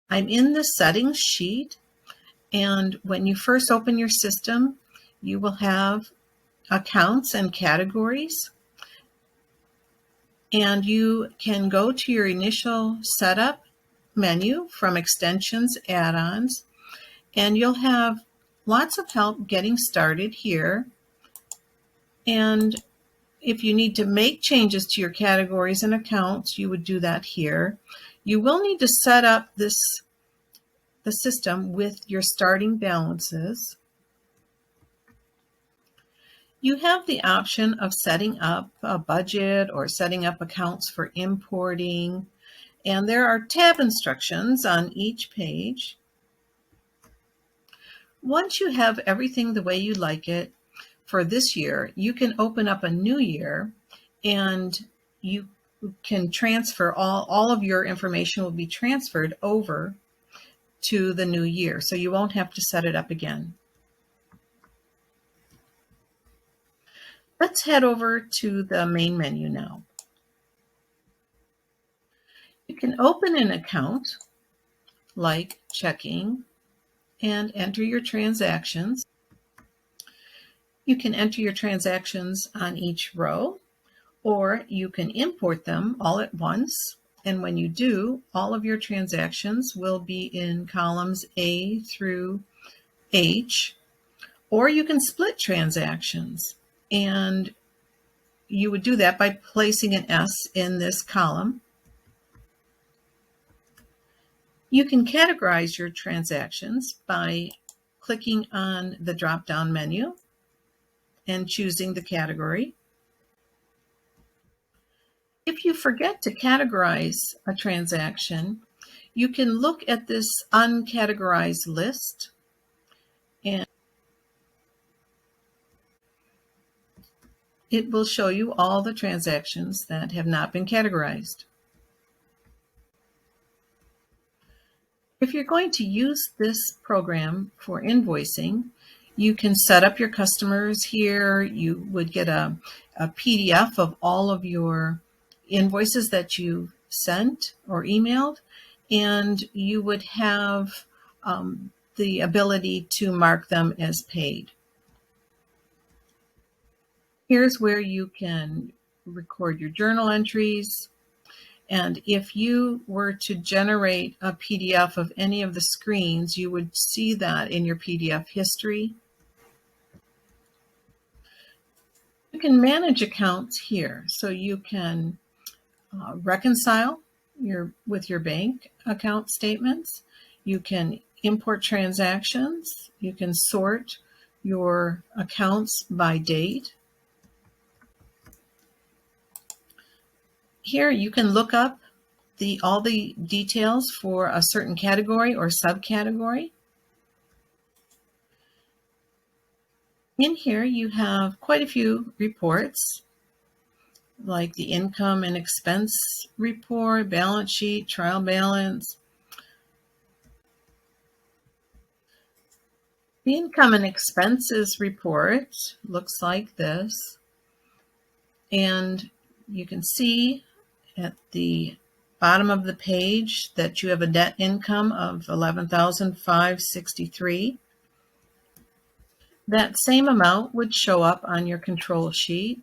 I'm in the settings sheet, and when you first open your system, you will have accounts and categories, and you can go to your initial setup menu from extensions, add-ons, and you'll have lots of help getting started here. And if you need to make changes to your categories and accounts, you would do that here. You will need to set up the system with your starting balances. You have the option of setting up a budget or setting up accounts for importing, and there are tab instructions on each page. Once you have everything the way you like it for this year, you can open up a new year, and you can transfer all of your information will be transferred over to the new year, so you won't have to set it up again. Let's head over to the main menu now. You can open an account like checking and enter your transactions. You can enter your transactions on each row, or you can import them all at once. And when you do, all of your transactions will be in columns A through H, or you can split transactions. And you would do that by placing an S in this column. You can categorize your transactions by clicking on the drop-down menu and choosing the category. If you forget to categorize a transaction, you can look at this uncategorized list, and it will show you all the transactions that have not been categorized. If you're going to use this program for invoicing, you can set up your customers here. You would get a PDF of all of your invoices that you sent or emailed, and you would have the ability to mark them as paid. Here's where you can record your journal entries. And if you were to generate a PDF of any of the screens, you would see that in your PDF history. You can manage accounts here, so you can reconcile with your bank account statements. You can import transactions. You can sort your accounts by date. Here you can look up all the details for a certain category or subcategory. In here you have quite a few reports, like the income and expense report, balance sheet, trial balance. The income and expenses report looks like this, and you can see at the bottom of the page that you have a net income of $11,563. That same amount would show up on your control sheet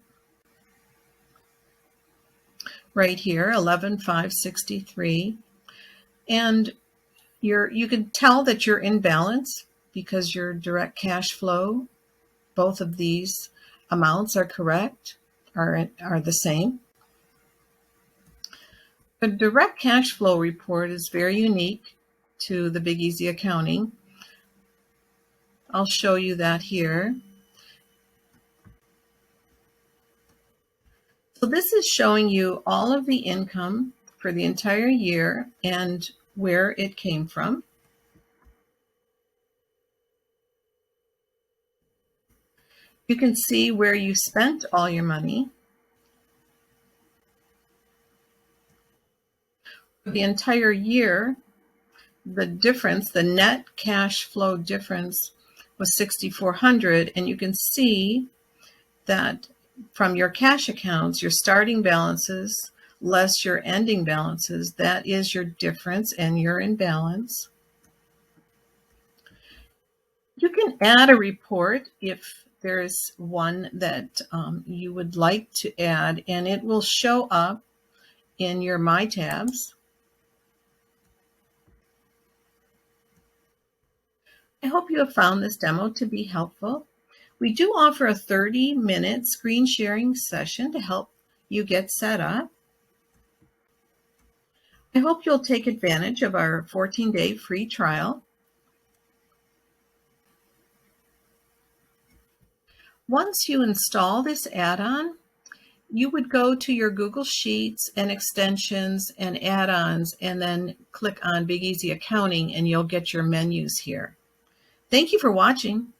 right here, $11,563, and you can tell that you're in balance because your direct cash flow, both of these amounts are correct, are the same. The direct cash flow report is very unique to the Big Easy Accounting. I'll show you that here. So this is showing you all of the income for the entire year and where it came from. You can see where you spent all your money. For the entire year, the difference, the net cash flow difference, was $6,400, and you can see that from your cash accounts, your starting balances less your ending balances. That is your difference, and you're in balance. You can add a report if there's one that you would like to add, and it will show up in your My tabs. I hope you have found this demo to be helpful. We do offer a 30-minute screen sharing session to help you get set up. I hope you'll take advantage of our 14-day free trial. Once you install this add-on, you would go to your Google Sheets and extensions and add-ons and then click on Big Easy Accounting and you'll get your menus here. Thank you for watching.